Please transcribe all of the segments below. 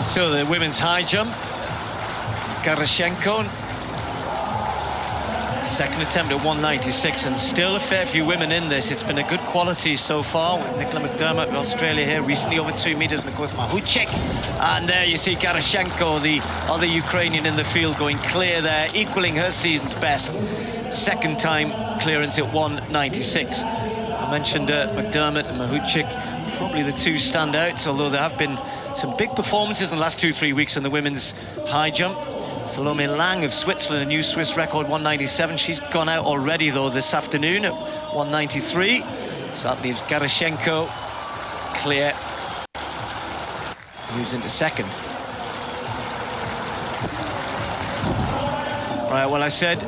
So the women's high jump, Garashenko, second attempt at 196, and still a fair few women in this. It's been a good quality so far with Nicola MCDERMOTT of Australia here, recently over 2 meters, and of course Mahuchikh. And there you see Garashenko, the other Ukrainian in the field, going clear there, equaling her season's best. Second time clearance at 196. I mentioned McDermott and Mahuchikh, probably the two standouts, although there have been some big performances in the last 2-3 weeks in the women's high jump. Salome Lang of Switzerland, a new Swiss record, 197. She's gone out already, though, this afternoon at 193. So that leaves Garashenko clear. Moves into second. Right, well, I said,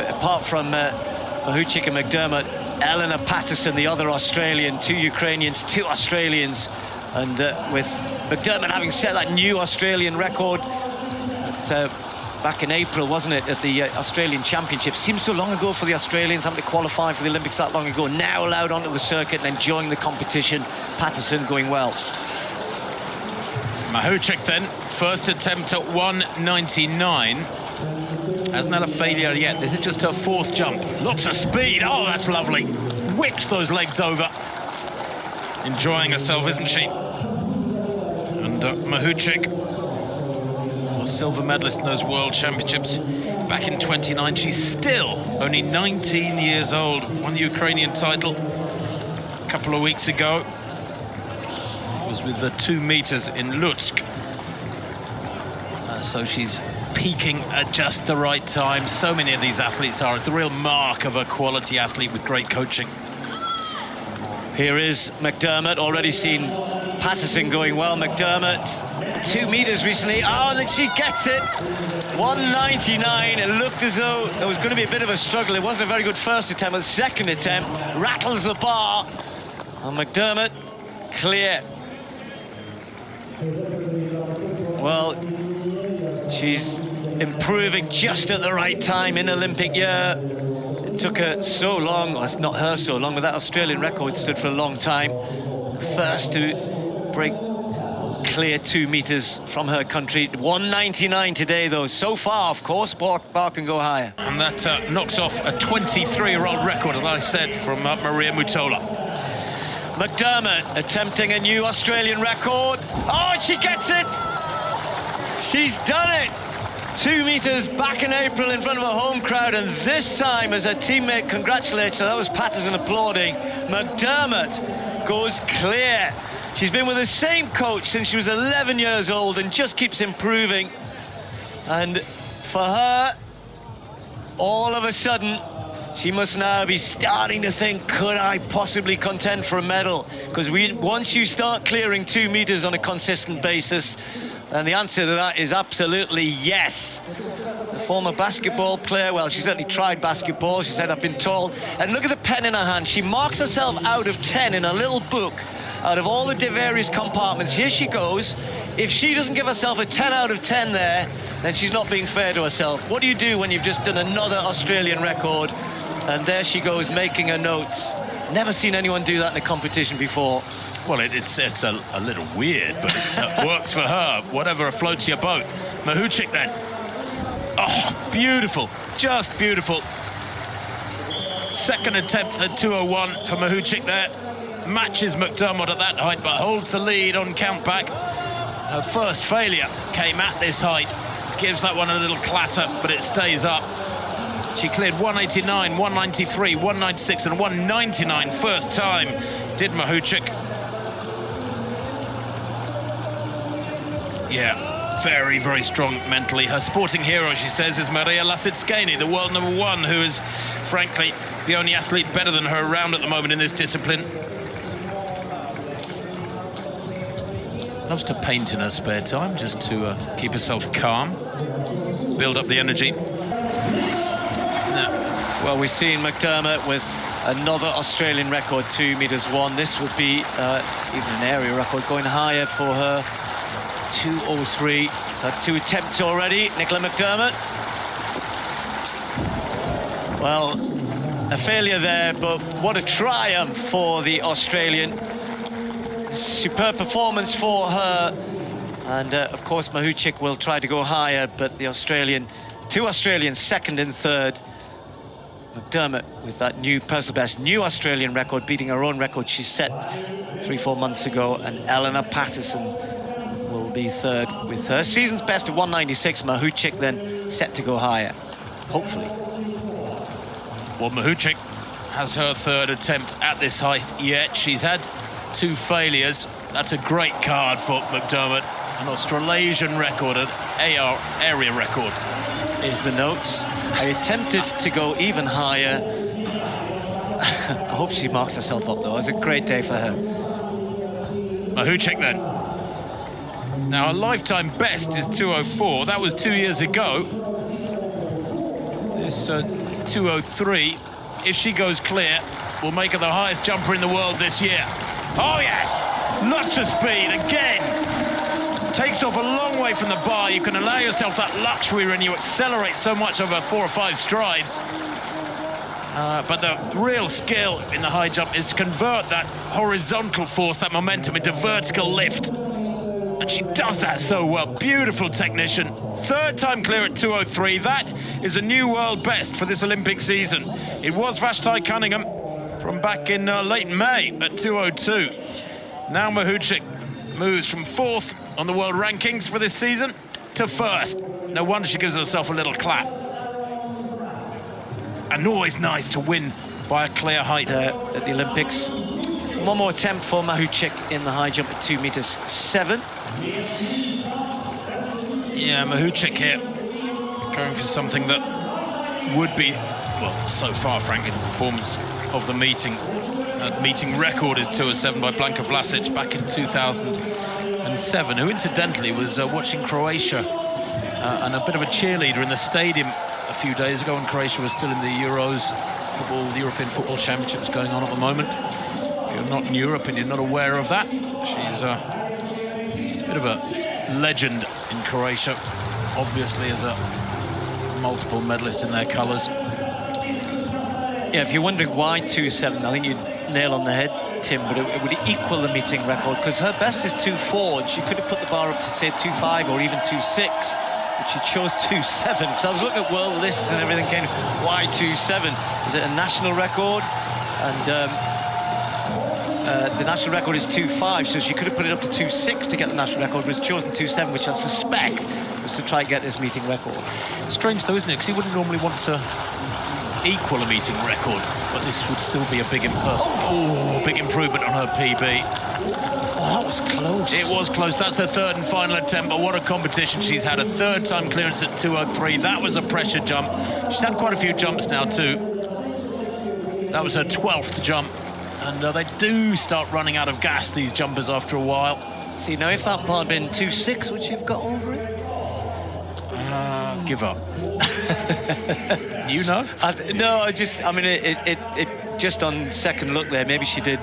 apart from Mahuchikh and McDermott, Eleanor Patterson, the other Australian, 2 Ukrainians, 2 Australians. And with McDermott having set that new Australian record back in April, wasn't it, at the Australian Championship. Seems so long ago for the Australians, having to qualify for the Olympics that long ago. Now allowed onto the circuit and enjoying the competition. Patterson going well. Mahuchikh then, first attempt at 199. Hasn't had a failure yet. This is just her 4th jump. Lots of speed. Oh, that's lovely. Whips those legs over. Enjoying herself, isn't she? And Mahuchikh was silver medalist in those World Championships back in 29. She's still only 19 years old. Won the Ukrainian title a couple of weeks ago. It was with the 2 meters in Lutsk. So she's peaking at just the right time. So many of these athletes are. It's the real mark of a quality athlete with great coaching. Here is McDermott, already seen Patterson going well. McDermott, 2 meters recently. Oh, and then she gets it. 199. It looked as though there was going to be a bit of a struggle. It wasn't a very good first attempt, but the second attempt rattles the bar. And McDermott, clear. Well, she's improving just at the right time in Olympic year. It took her so long, well, it's not her so long, but that Australian record stood for a long time. First to break clear 2 meters from her country. 199 today, though. So far, of course, bar can go higher. And that knocks off a 23-year-old record, as I said, from Maria Mutola. McDermott attempting a new Australian record. Oh, she gets it! She's done it! 2 meters back in April in front of a home crowd, and this time as her teammate congratulates her, that was Patterson applauding, McDermott goes clear. She's been with the same coach since she was 11 years old and just keeps improving. And for her, all of a sudden, she must now be starting to think, could I possibly contend for a medal? Because once you start clearing 2 meters on a consistent basis, and the answer to that is absolutely yes. The former basketball player, well, she certainly tried basketball. She said, I've been told. And look at the pen in her hand. She marks herself out of 10 in a little book, out of all the various compartments. Here she goes. If she doesn't give herself a 10 out of 10 there, then she's not being fair to herself. What do you do when you've just done another Australian record? And there she goes, making her notes. Never seen anyone do that in a competition before. Well, it's a little weird, but it works for her. Whatever floats your boat. Mahuchikh then. Oh, beautiful. Just beautiful. Second attempt at 201 for Mahuchikh there. Matches McDermott at that height, but holds the lead on countback. Her first failure came at this height. Gives that one a little clatter, but it stays up. She cleared 189, 193, 196 and 199 first time, did Mahuchikh. Yeah, very, very strong mentally. Her sporting hero, she says, is Maria Lasitskene, the world #1, who is, frankly, the only athlete better than her around at the moment in this discipline. Loves to paint in her spare time, just to keep herself calm, build up the energy. Well, we've seen McDermott with another Australian record, 2 meters 1. This would be even an area record, going higher for her 2:03. He's had 2 attempts already. Nicola McDermott. Well, a failure there, but what a triumph for the Australian. Superb performance for her. And of course, Mahuchikh will try to go higher, but the Australian, 2 Australians, second and third. McDermott with that new personal best, new Australian record, beating her own record she set 3-4 months ago. And Eleanor Patterson will be third with her season's best of 196. Mahuchikh then set to go higher, hopefully. Well, Mahuchikh has her third attempt at this height yet. She's had 2 failures. That's a great card for McDermott. An Australasian record, an AR area record. Is the notes. I attempted to go even higher. I hope she marks herself up though. It's a great day for her. Mahuchikh then. Now her lifetime best is 2:04. That was 2 years ago. This 2:03, if she goes clear, will make her the highest jumper in the world this year. Oh yes, lots of speed again. Takes off a long way from the bar. You can allow yourself that luxury when you accelerate so much over 4 or 5 strides. But the real skill in the high jump is to convert that horizontal force, that momentum, into vertical lift. And she does that so well. Beautiful technician. Third time clear at 2:03. That is a new world best for this Olympic season. It was Vashti Cunningham from back in late May at 2:02. Now Mahuchikh moves from 4th on the world rankings for this season to 1st. No wonder she gives herself a little clap. And always nice to win by a clear height. At the Olympics. One more attempt for Mahuchikh in the high jump at 2.7 meters. Yeah, Mahuchikh here going for something that would be, well, so far, frankly, the performance of the meeting. Meeting record is 2:07 by Blanka Vlasic back in 2007, who incidentally was watching Croatia and a bit of a cheerleader in the stadium a few days ago when Croatia was still in the Euros football, the European Football Championships going on at the moment. If you're not in Europe and you're not aware of that, she's a bit of a legend in Croatia, obviously as a multiple medalist in their colours. Yeah, if you're wondering why 2.7, I think you'd nail on the head, Tim, but it would equal the meeting record because her best is 2.4 and she could have put the bar up to say 2.5 or even 2.6, but she chose 2.7 because I was looking at world lists and everything came, why 2.7? Is it a national record? And the national record is 2.5, so she could have put it up to 2.6 to get the national record, but has chosen 2.7, which I suspect was to try and get this meeting record. Strange though, isn't it? Because you wouldn't normally want to equal a meeting record, but this would still be a big big improvement on her PB. Oh, that was close. It was close. That's the third and final attempt, but what a competition. She's had a third time clearance at 2:03. That was a pressure jump. She's had quite a few jumps now too. That was her 12th jump, and they do start running out of gas, these jumpers, after a while. See, now if that bar had been 2.6, would she have got over it? Give up. You know? No, I mean, it just on second look there, maybe she did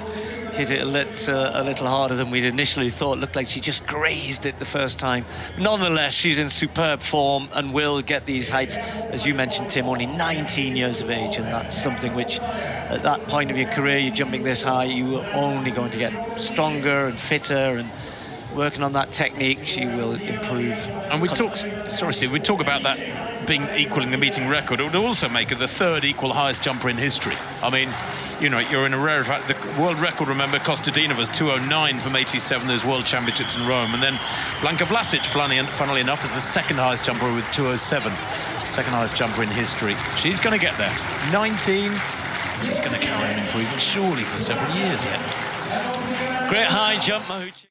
hit it a little harder than we'd initially thought. It looked like she just grazed it the first time. Nonetheless, she's in superb form and will get these heights. As you mentioned, Tim, only 19 years of age, and that's something which, at that point of your career, you're jumping this high, you are only going to get stronger and fitter, and working on that technique, she will improve. And we talk about that being equaling the meeting record. It would also make her the third equal highest jumper in history. I mean, you know, you're in a rare fact. The world record, remember, Kostadinova was 2:09 from 87, those World Championships in Rome. And then Blanka Vlasic, funnily enough, is the second highest jumper with 2:07. Second highest jumper in history. She's going to get there. 19. She's going to carry on improving, surely, for several years yet. Great high jump, Mahuchikh.